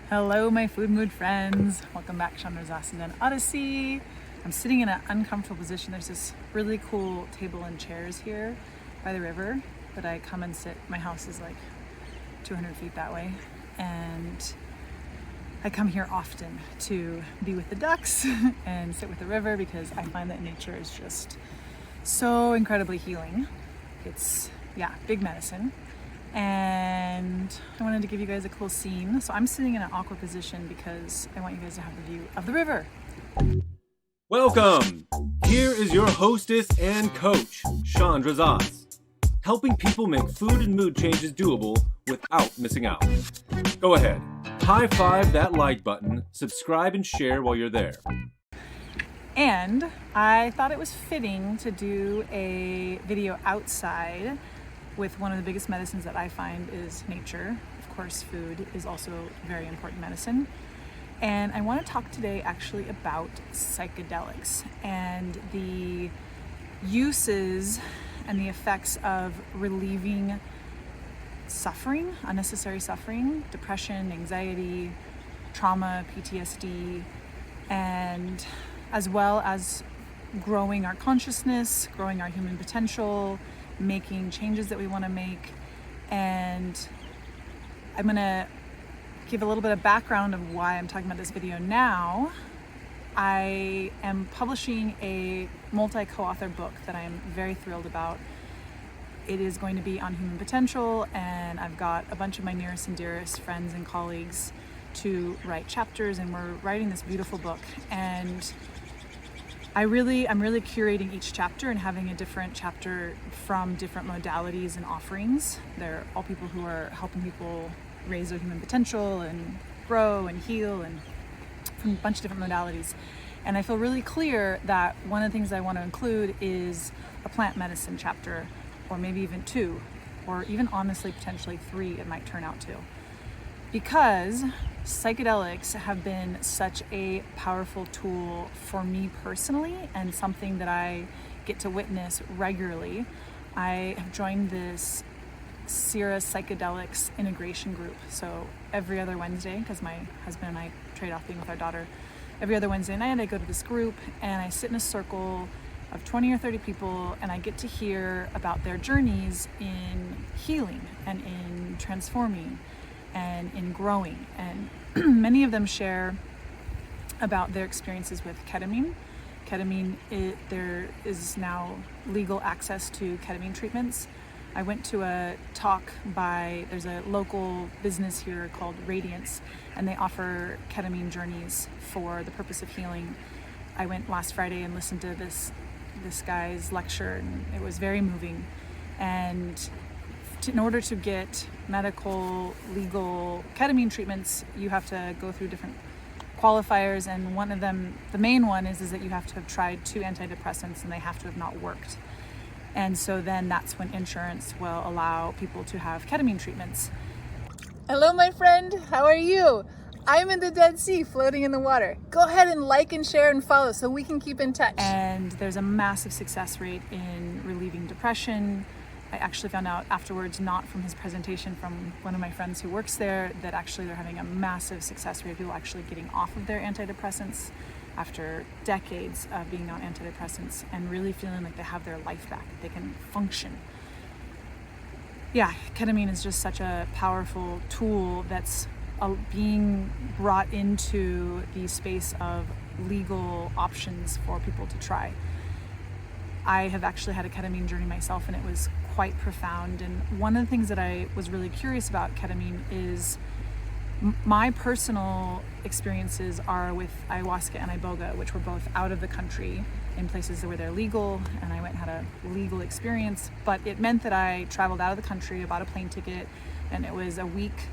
Hello, my food mood friends. Welcome back to Chandra's Ascendant Odyssey. I'm sitting in an uncomfortable position. There's this really cool table and chairs here by the river, but I come and sit. My house is like 200 feet that way, and I come here often to be with the ducks and sit with the river because I find that nature is just so incredibly healing. It's, big medicine. And I wanted to give you guys a cool scene. So I'm sitting in an awkward position because I want you guys to have the view of the river. Welcome! Here is your hostess and coach, Chandra Zaz, helping people make food and mood changes doable without missing out. Go ahead, high five that like button, subscribe and share while you're there. And I thought it was fitting to do a video outside with one of the biggest medicines that I find is nature. Of course, food is also very important medicine. And I want to talk today actually about psychedelics and the uses and the effects of relieving suffering, unnecessary suffering, depression, anxiety, trauma, PTSD, and as well as growing our consciousness, growing our human potential, making changes that we want to make. And I'm going to give a little bit of background of why I'm talking about this video now. I am publishing a multi-co-author book that I'm very thrilled about. It is going to be on human potential, and I've got a bunch of my nearest and dearest friends and colleagues to write chapters, and we're writing this beautiful book. And I'm really curating each chapter and having a different chapter from different modalities and offerings. They're all people who are helping people raise their human potential and grow and heal, and from a bunch of different modalities. And I feel really clear that one of the things I want to include is a plant medicine chapter, or maybe even two, or even honestly potentially three it might turn out to. Because psychedelics have been such a powerful tool for me personally, and something that I get to witness regularly. I have joined this Sierra Psychedelics integration group. So every other Wednesday, because my husband and I trade off being with our daughter, every other Wednesday night I go to this group and I sit in a circle of 20 or 30 people, and I get to hear about their journeys in healing and in transforming and in growing. And many of them share about their experiences with ketamine. There is now legal access to ketamine treatments. I went to a talk there's a local business here called Radiance, and they offer ketamine journeys for the purpose of healing. I went last Friday and listened to this guy's lecture, and it was very moving. And in order to get medical, legal ketamine treatments, you have to go through different qualifiers, and one of them, the main one, is that you have to have tried 2 antidepressants and they have to have not worked. And so then that's when insurance will allow people to have ketamine treatments. Hello, my friend. How are you? I'm in the Dead Sea, floating in the water. Go ahead and like and share and follow so we can keep in touch. And there's a massive success rate in relieving depression. I actually found out afterwards, not from his presentation, from one of my friends who works there, that actually they're having a massive success rate of people actually getting off of their antidepressants after decades of being on antidepressants and really feeling like they have their life back, they can function. Yeah, ketamine is just such a powerful tool that's being brought into the space of legal options for people to try. I have actually had a ketamine journey myself, and it was quite profound. And one of the things that I was really curious about ketamine is my personal experiences are with Ayahuasca and Iboga, which were both out of the country in places where they're legal, and I went and had a legal experience. But it meant that I traveled out of the country, bought a plane ticket, and it was a week,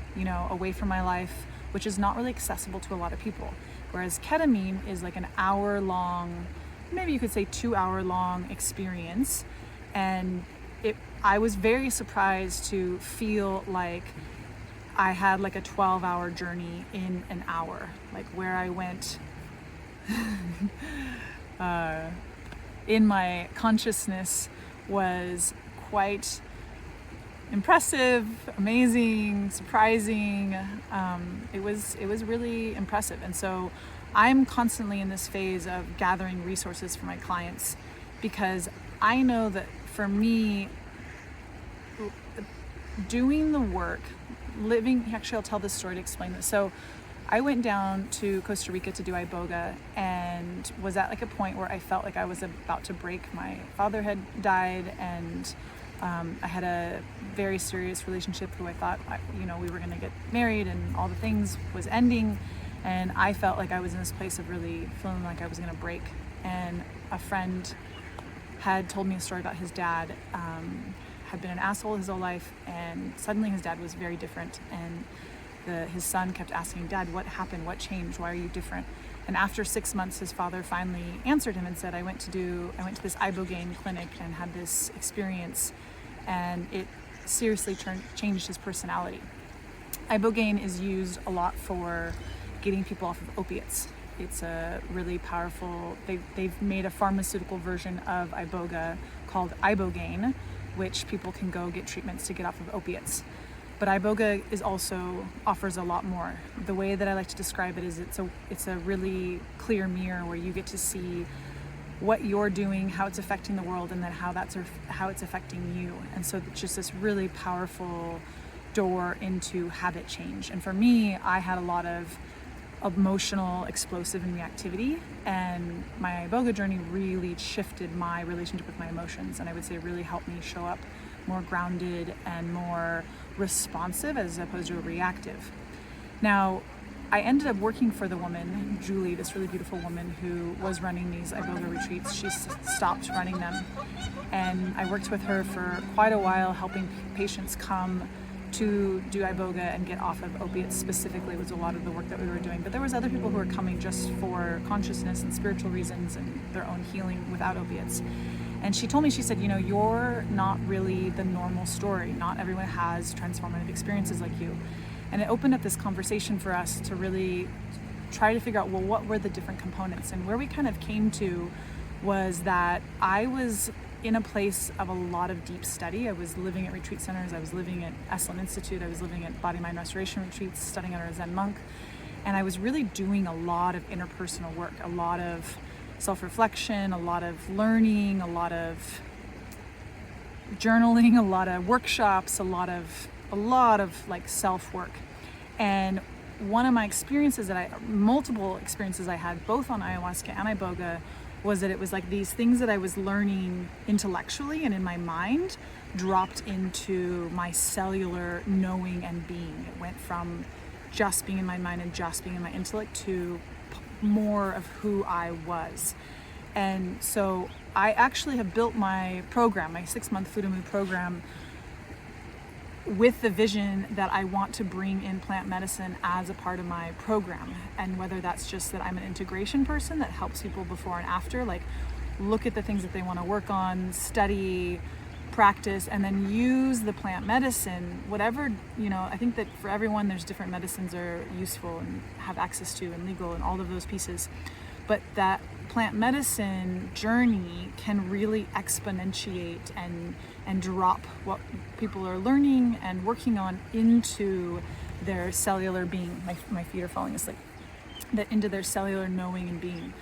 away from my life, which is not really accessible to a lot of people. Whereas ketamine is like an hour-long, maybe you could say 2-hour-long experience. And I was very surprised to feel like I had like a 12-hour journey in an hour, like where I went in my consciousness was quite impressive, amazing, surprising. It was really impressive. And so I'm constantly in this phase of gathering resources for my clients, because I know that for me, doing the work, actually I'll tell this story to explain this. So I went down to Costa Rica to do Iboga and was at like a point where I felt like I was about to break. My father had died, and I had a very serious relationship who I thought, we were going to get married and all the things was ending. And I felt like I was in this place of really feeling like I was going to break. And a friend had told me a story about his dad, had been an asshole his whole life, and suddenly his dad was very different. And his son kept asking, Dad, what happened? What changed? Why are you different? And after 6 months, his father finally answered him and said, I went to this Ibogaine clinic and had this experience, and it seriously changed his personality. Ibogaine is used a lot for getting people off of opiates. It's a really powerful, they've made a pharmaceutical version of Iboga called Ibogaine, which people can go get treatments to get off of opiates. But Iboga also offers a lot more. The way that I like to describe it is it's a really clear mirror where you get to see what you're doing, how it's affecting the world, and then how it's affecting you. And so it's just this really powerful door into habit change. And for me, I had a lot of emotional, explosive, and reactivity, and my Iboga journey really shifted my relationship with my emotions, and I would say really helped me show up more grounded and more responsive as opposed to reactive. Now, I ended up working for the woman, Julie, this really beautiful woman who was running these Iboga retreats. She stopped running them, and I worked with her for quite a while, helping patients come to do Iboga and get off of opiates specifically was a lot of the work that we were doing. But there was other people who were coming just for consciousness and spiritual reasons and their own healing without opiates. And she told me, she said, you're not really the normal story. Not everyone has transformative experiences like you. And it opened up this conversation for us to really try to figure out, well, what were the different components? And where we kind of came to was that I was in a place of a lot of deep study. I was living at retreat centers. I was living at Esalen Institute. I was living at Body Mind Restoration retreats, studying under a Zen monk. And I was really doing a lot of interpersonal work, a lot of self-reflection, a lot of learning, a lot of journaling, a lot of workshops, a lot of like self-work. And one of my experiences multiple experiences I had both on Ayahuasca and Iboga was that it was like these things that I was learning intellectually and in my mind dropped into my cellular knowing and being. It went from just being in my mind and just being in my intellect to more of who I was. And so I actually have built my program, my 6-month Food and Mood program, with the vision that I want to bring in plant medicine as a part of my program. And whether that's just that I'm an integration person that helps people before and after, like look at the things that they want to work on, study, practice, and then use the plant medicine, whatever, I think that for everyone there's different medicines are useful and have access to and legal and all of those pieces. But that plant medicine journey can really exponentiate and drop what people are learning and working on into their cellular being. My feet are falling asleep. That into their cellular knowing and being.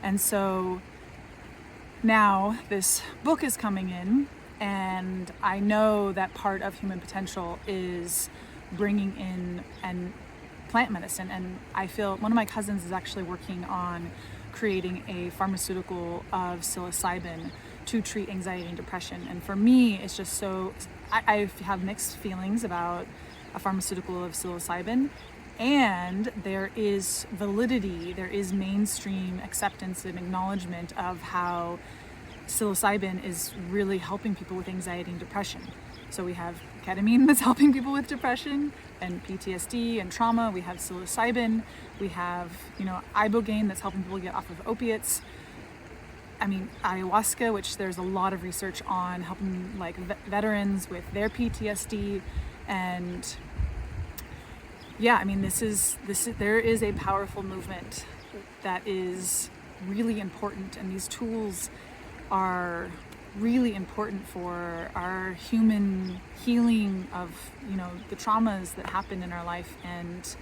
And so now this book is coming in, and I know that part of human potential is bringing in and plant medicine. And I feel one of my cousins is actually working on creating a pharmaceutical of psilocybin to treat anxiety and depression. And for me, it's just so, I have mixed feelings about a pharmaceutical of psilocybin, and there is validity, there is mainstream acceptance and acknowledgement of how psilocybin is really helping people with anxiety and depression. So we have ketamine that's helping people with depression and PTSD and trauma. We have psilocybin. We have, Ibogaine that's helping people get off of opiates. I mean, ayahuasca, which there's a lot of research on helping like veterans with their PTSD. And yeah, I mean, there is a powerful movement that is really important. And these tools are really important for our human healing of, the traumas that happen in our life and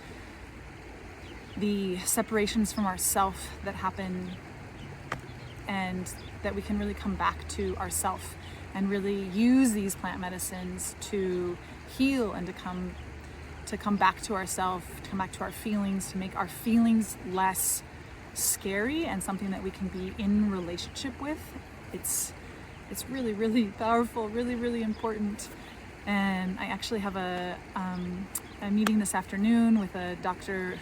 the separations from ourself that happen, and that we can really come back to ourself and really use these plant medicines to heal and to come back to ourselves, to come back to our feelings, to make our feelings less scary and something that we can be in relationship with. It's really, really powerful, really, really important. And I actually have a meeting this afternoon with a doctor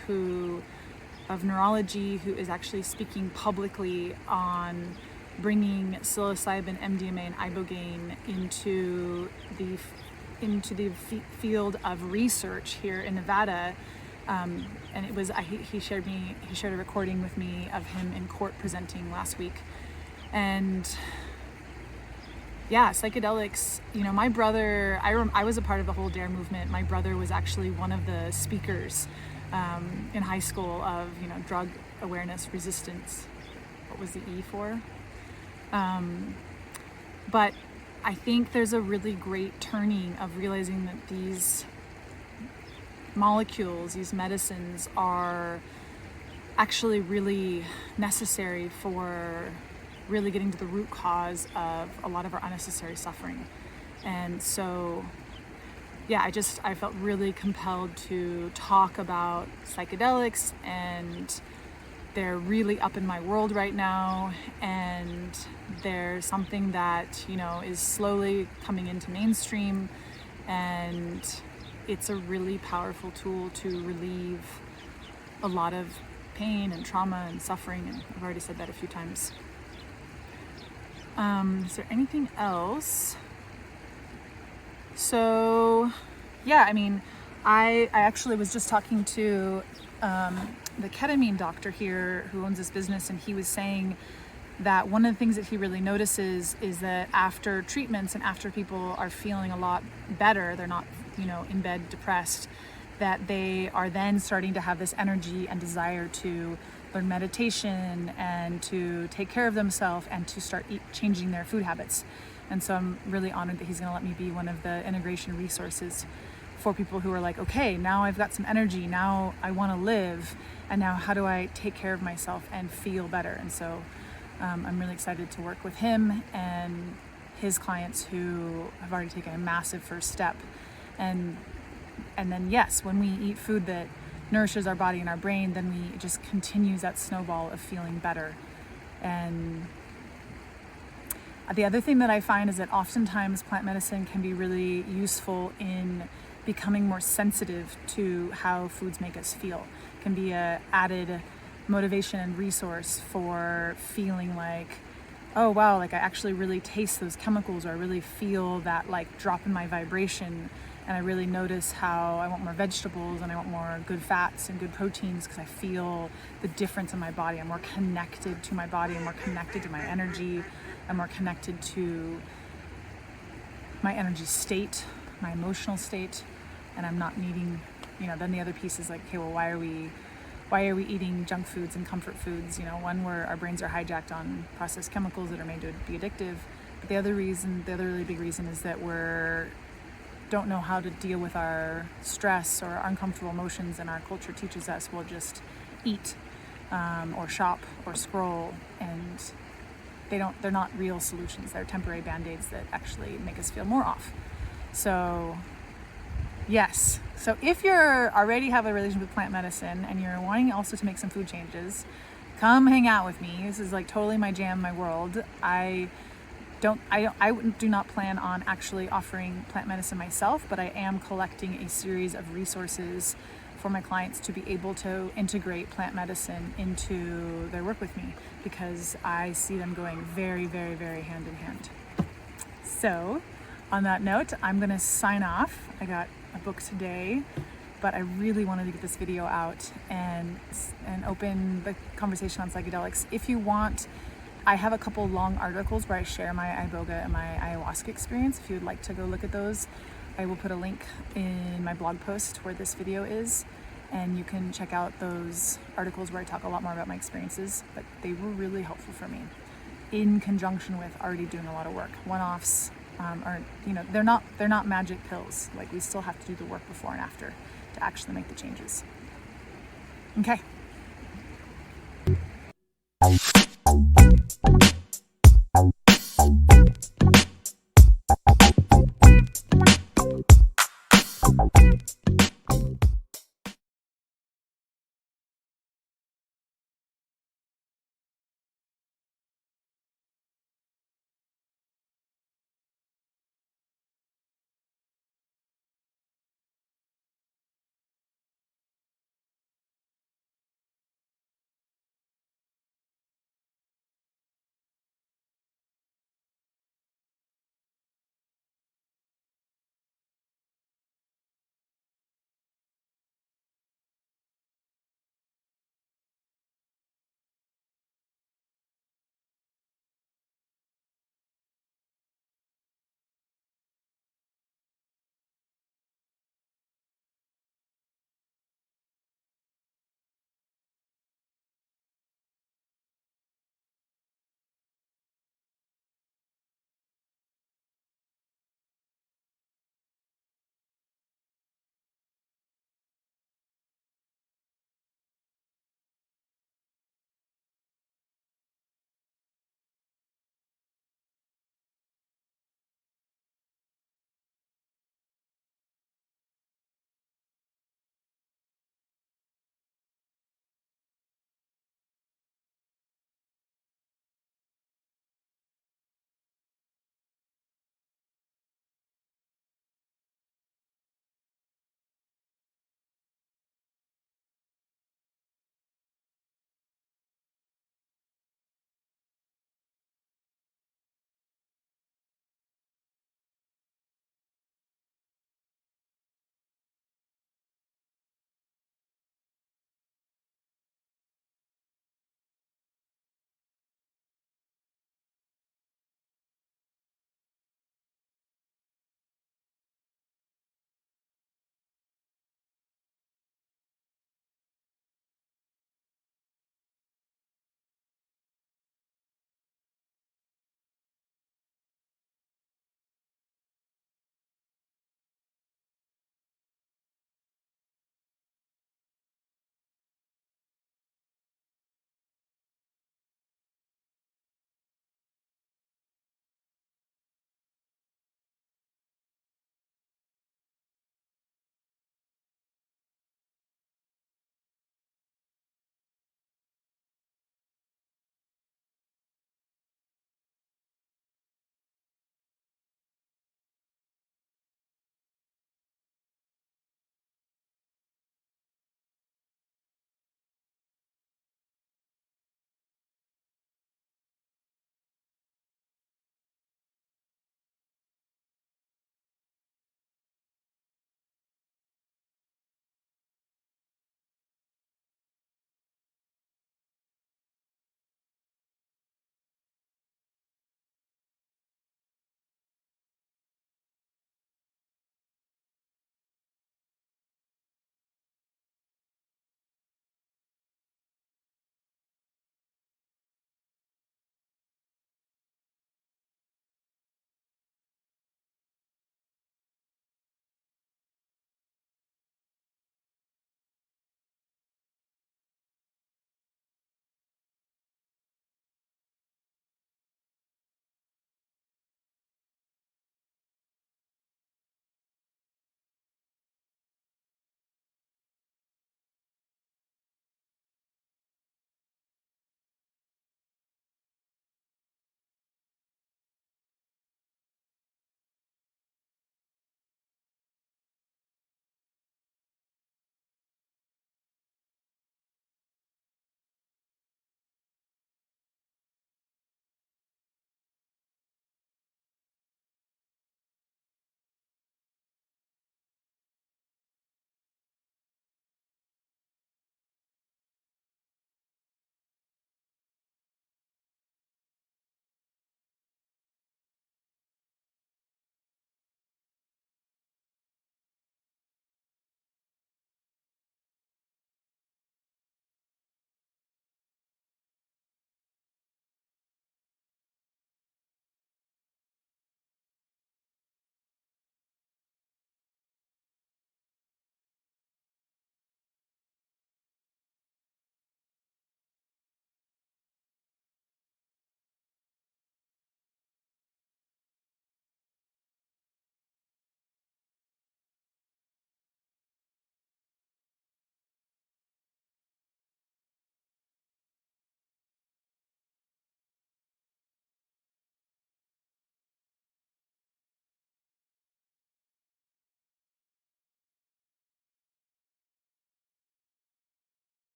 of neurology who is actually speaking publicly on bringing psilocybin, MDMA, and Ibogaine into the field of research here in Nevada. And it was he shared a recording with me of him in court presenting last week. And yeah, psychedelics, my brother, I was a part of the whole DARE movement. My brother was actually one of the speakers in high school of, drug awareness resistance. What was the E for? But I think there's a really great turning of realizing that these molecules, these medicines, are actually really necessary for really getting to the root cause of a lot of our unnecessary suffering. And so, yeah, I felt really compelled to talk about psychedelics, and they're really up in my world right now, and they're something that, is slowly coming into mainstream, and it's a really powerful tool to relieve a lot of pain and trauma and suffering, and I've already said that a few times. Is there anything else? So, yeah, I actually was just talking to the ketamine doctor here who owns this business, and he was saying that one of the things that he really notices is that after treatments and after people are feeling a lot better, they're not, in bed depressed, that they are then starting to have this energy and desire to learn meditation and to take care of themselves and to start changing their food habits. And so I'm really honored that he's going to let me be one of the integration resources for people who are like, okay, now I've got some energy, now I want to live, and now how do I take care of myself and feel better? And so I'm really excited to work with him and his clients who have already taken a massive first step. And then, yes, when we eat food that nourishes our body and our brain, then it just continues that snowball of feeling better. And the other thing that I find is that oftentimes plant medicine can be really useful in becoming more sensitive to how foods make us feel. It can be a added motivation and resource for feeling like, oh wow, like I actually really taste those chemicals, or I really feel that like drop in my vibration, and I really notice how I want more vegetables and I want more good fats and good proteins because I feel the difference in my body. I'm more connected to my body, I'm more connected to my energy, I'm more connected to my energy state, my emotional state, and I'm not needing, then the other piece is like, okay, well, why are we eating junk foods and comfort foods? One, where our brains are hijacked on processed chemicals that are made to be addictive. But the other really big reason is that don't know how to deal with our stress or our uncomfortable emotions, and our culture teaches us we'll just eat or shop or scroll, and they're not real solutions. They're temporary band-aids that actually make us feel more off. So yes, so if you're already have a relationship with plant medicine and you're wanting also to make some food changes, come hang out with me. This is like totally my jam, my world. I do not plan on actually offering plant medicine myself, but I am collecting a series of resources for my clients to be able to integrate plant medicine into their work with me, because I see them going very, very, very hand in hand. So on that note, I'm going to sign off. I got a book today, but I really wanted to get this video out and open the conversation on psychedelics. If you want, I have a couple long articles where I share my Iboga and my Ayahuasca experience. If you would like to go look at those, I will put a link in my blog post where this video is, and you can check out those articles where I talk a lot more about my experiences, but they were really helpful for me. in conjunction with already doing a lot of work. One-offs aren't, they're not magic pills. Like, we still have to do the work before and after to actually make the changes. Okay.